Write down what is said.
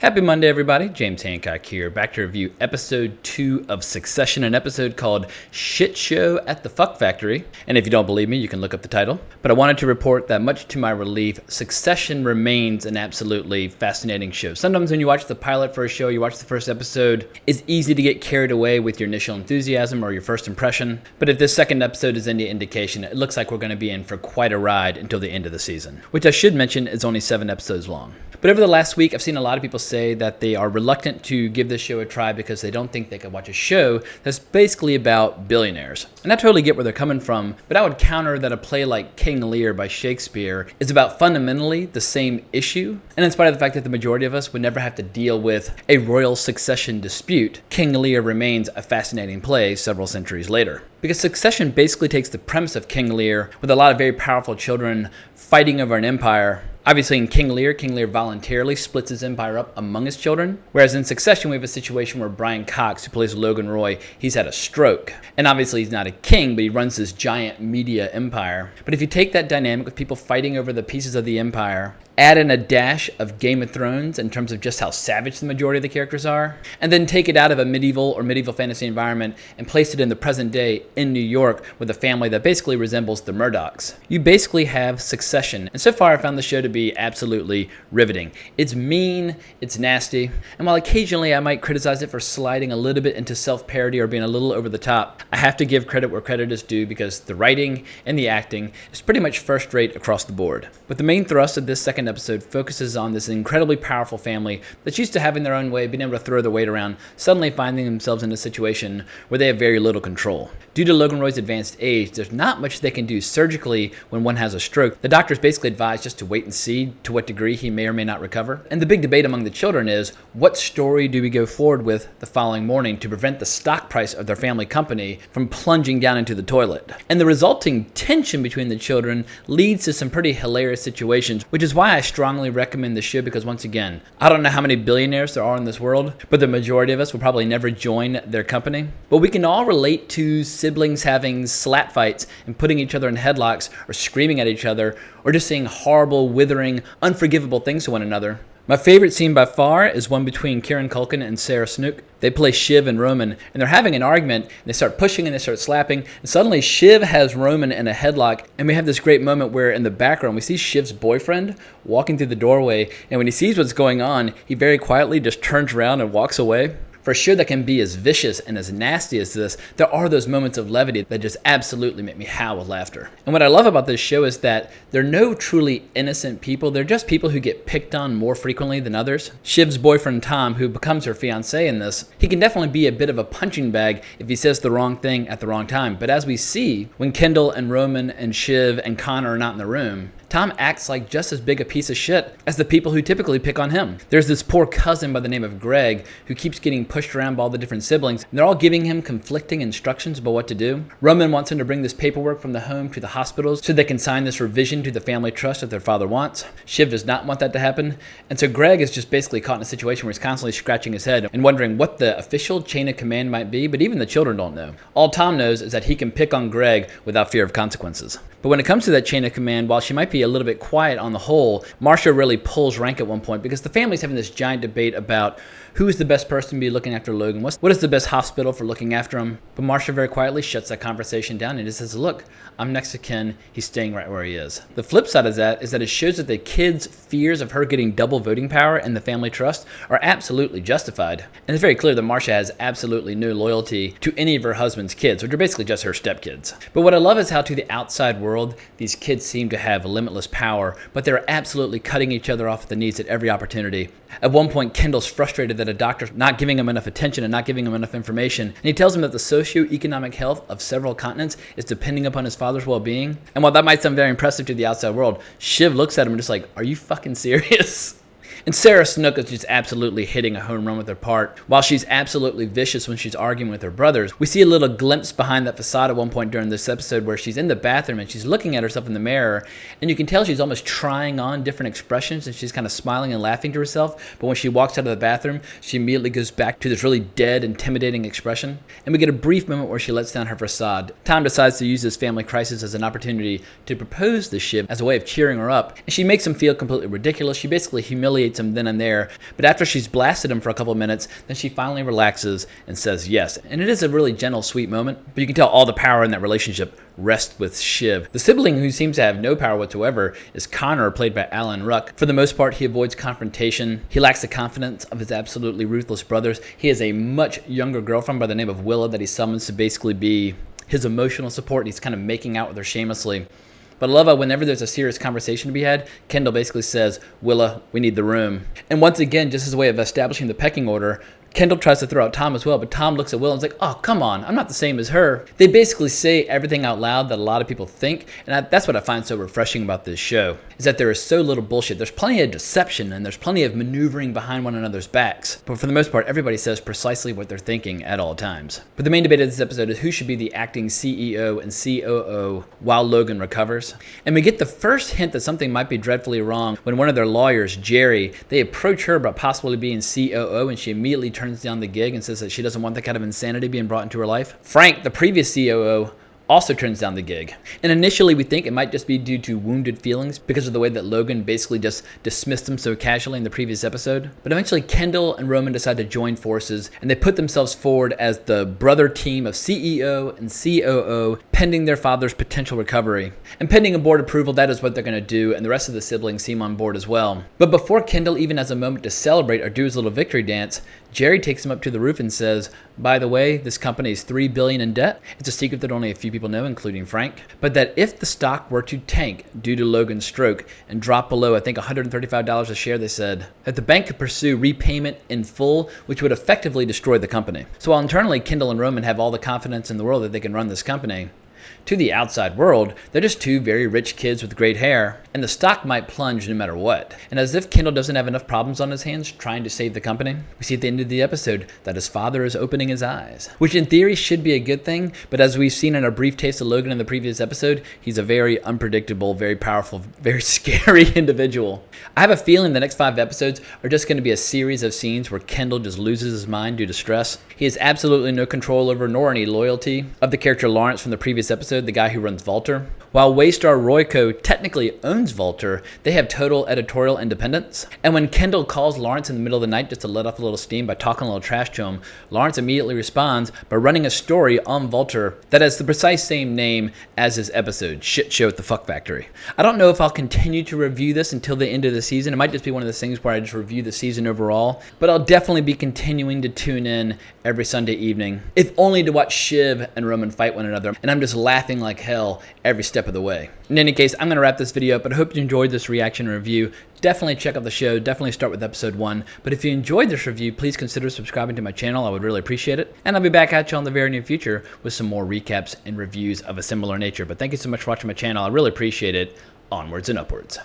Happy Monday, everybody. James Hancock here, back to review episode 2 of Succession, an episode called Shit Show at the Fuck Factory. And if you don't believe me, you can look up the title. But I wanted to report that, much to my relief, Succession remains an absolutely fascinating show. Sometimes when you watch the pilot for a show, you watch the first episode, it's easy to get carried away with your initial enthusiasm or your first impression. But if this second episode is any indication, it looks like we're going to be in for quite a ride until the end of the season, which I should mention is only 7 episodes long. But over the last week, I've seen a lot of people say that they are reluctant to give this show a try because they don't think they could watch a show that's basically about billionaires. And I totally get where they're coming from, but I would counter that a play like King Lear by Shakespeare is about fundamentally the same issue. And in spite of the fact that the majority of us would never have to deal with a royal succession dispute, King Lear remains a fascinating play several centuries later. Because Succession basically takes the premise of King Lear with a lot of very powerful children fighting over an empire. Obviously in King Lear voluntarily splits his empire up among his children. Whereas in Succession, we have a situation where Brian Cox, who plays Logan Roy, he's had a stroke. And obviously he's not a king, but he runs this giant media empire. But if you take that dynamic with people fighting over the pieces of the empire, add in a dash of Game of Thrones in terms of just how savage the majority of the characters are, and then take it out of a medieval fantasy environment and place it in the present day in New York with a family that basically resembles the Murdochs, you basically have Succession. And so far I found the show to be absolutely riveting. It's mean, it's nasty, and while occasionally I might criticize it for sliding a little bit into self-parody or being a little over the top, I have to give credit where credit is due because the writing and the acting is pretty much first rate across the board. But the main thrust of this second episode focuses on this incredibly powerful family that's used to having their own way, being able to throw their weight around, suddenly finding themselves in a situation where they have very little control. Due to Logan Roy's advanced age, there's not much they can do surgically when one has a stroke. The doctors basically advise just to wait and see to what degree he may or may not recover. And the big debate among the children is, what story do we go forward with the following morning to prevent the stock price of their family company from plunging down into the toilet? And the resulting tension between the children leads to some pretty hilarious situations, which is why I strongly recommend the show, because once again, I don't know how many billionaires there are in this world, but the majority of us will probably never join their company. But we can all relate to siblings having slap fights and putting each other in headlocks or screaming at each other or just saying horrible, withering, unforgivable things to one another. My favorite scene by far is one between Kieran Culkin and Sarah Snook. They play Shiv and Roman, and they're having an argument, and they start pushing and they start slapping, and suddenly Shiv has Roman in a headlock, and we have this great moment where in the background we see Shiv's boyfriend walking through the doorway, and when he sees what's going on, he very quietly just turns around and walks away. For a show that can be as vicious and as nasty as this, there are those moments of levity that just absolutely make me howl with laughter. And what I love about this show is that they're no truly innocent people. They're just people who get picked on more frequently than others. Shiv's boyfriend Tom, who becomes her fiancé in this, he can definitely be a bit of a punching bag if he says the wrong thing at the wrong time. But as we see, when Kendall and Roman and Shiv and Connor are not in the room, Tom acts like just as big a piece of shit as the people who typically pick on him. There's this poor cousin by the name of Greg who keeps getting pushed around by all the different siblings, and they're all giving him conflicting instructions about what to do. Roman wants him to bring this paperwork from the home to the hospitals so they can sign this revision to the family trust that their father wants. Shiv does not want that to happen, and so Greg is just basically caught in a situation where he's constantly scratching his head and wondering what the official chain of command might be, but even the children don't know. All Tom knows is that he can pick on Greg without fear of consequences. But when it comes to that chain of command, while she might be a little bit quiet on the whole, Marcia really pulls rank at one point because the family's having this giant debate about who is the best person to be looking after Logan, what is the best hospital for looking after him. But Marcia very quietly shuts that conversation down and just says, look, I'm next to Ken, he's staying right where he is. The flip side of that is that it shows that the kids' fears of her getting double voting power and the family trust are absolutely justified. And it's very clear that Marcia has absolutely no loyalty to any of her husband's kids, which are basically just her stepkids. But what I love is how to the outside world, these kids seem to have limitless power, but they're absolutely cutting each other off at the knees at every opportunity. At one point, Kendall's frustrated that a doctor's not giving him enough attention and not giving him enough information, and he tells him that the socioeconomic health of several continents is depending upon his father's well-being. And while that might sound very impressive to the outside world, Shiv looks at him and just like, are you fucking serious? And Sarah Snook is just absolutely hitting a home run with her part. While she's absolutely vicious when she's arguing with her brothers, we see a little glimpse behind that facade at one point during this episode where she's in the bathroom and she's looking at herself in the mirror, and you can tell she's almost trying on different expressions and she's kind of smiling and laughing to herself. But when she walks out of the bathroom, she immediately goes back to this really dead, intimidating expression. And we get a brief moment where she lets down her facade. Tom decides to use this family crisis as an opportunity to propose to Shiv as a way of cheering her up. And she makes him feel completely ridiculous. She basically humiliates humiliates him then and there. But after she's blasted him for a couple of minutes, then she finally relaxes and says yes. And it is a really gentle, sweet moment, but you can tell all the power in that relationship rests with Shiv. The sibling who seems to have no power whatsoever is Connor, played by Alan Ruck. For the most part, he avoids confrontation. He lacks the confidence of his absolutely ruthless brothers. He has a much younger girlfriend by the name of Willa that he summons to basically be his emotional support, and he's kind of making out with her shamelessly. But I love how whenever there's a serious conversation to be had, Kendall basically says, Willa, we need the room. And once again, just as a way of establishing the pecking order, Kendall tries to throw out Tom as well, but Tom looks at Will and is like, oh, come on, I'm not the same as her. They basically say everything out loud that a lot of people think, and that's what I find so refreshing about this show, is that there is so little bullshit. There's plenty of deception, and there's plenty of maneuvering behind one another's backs, but for the most part, everybody says precisely what they're thinking at all times. But the main debate of this episode is who should be the acting CEO and COO while Logan recovers. And we get the first hint that something might be dreadfully wrong when one of their lawyers, Jerry, they approach her about possibly being COO, and she immediately turns down the gig and says that she doesn't want that kind of insanity being brought into her life. Frank, the previous COO, also turns down the gig. And initially we think it might just be due to wounded feelings because of the way that Logan basically just dismissed him so casually in the previous episode. But eventually Kendall and Roman decide to join forces, and they put themselves forward as the brother team of CEO and COO, pending their father's potential recovery. And pending a board approval, that is what they're going to do, and the rest of the siblings seem on board as well. But before Kendall even has a moment to celebrate or do his little victory dance, Jerry takes him up to the roof and says, by the way, this company is $3 billion in debt. It's a secret that only a few people know, including Frank. But that if the stock were to tank due to Logan's stroke and drop below, I think, $135 a share, they said, that the bank could pursue repayment in full, which would effectively destroy the company. So while internally Kendall and Roman have all the confidence in the world that they can run this company, to the outside world, they're just two very rich kids with great hair, and the stock might plunge no matter what. And as if Kendall doesn't have enough problems on his hands trying to save the company, we see at the end of the episode that his father is opening his eyes, which in theory should be a good thing, but as we've seen in a brief taste of Logan in the previous episode, he's a very unpredictable, very powerful, very scary individual. I have a feeling the next 5 episodes are just going to be a series of scenes where Kendall just loses his mind due to stress. He has absolutely no control over nor any loyalty of the character Lawrence from the previous episode, the guy who runs Vaulter. While Waystar Royco technically owns Vaulter, they have total editorial independence. And when Kendall calls Lawrence in the middle of the night just to let off a little steam by talking a little trash to him, Lawrence immediately responds by running a story on Vaulter that has the precise same name as his episode, Shit Show at the Fuck Factory. I don't know if I'll continue to review this until the end of the season. It might just be one of those things where I just review the season overall, but I'll definitely be continuing to tune in every Sunday evening, if only to watch Shiv and Roman fight one another, and I'm just laughing like hell every step of the way. In any case, I'm going to wrap this video up, but I hope you enjoyed this reaction and review. Definitely check out the show. Definitely start with episode 1. But if you enjoyed this review, please consider subscribing to my channel. I would really appreciate it. And I'll be back at you in the very near future with some more recaps and reviews of a similar nature. But thank you so much for watching my channel. I really appreciate it. Onwards and upwards.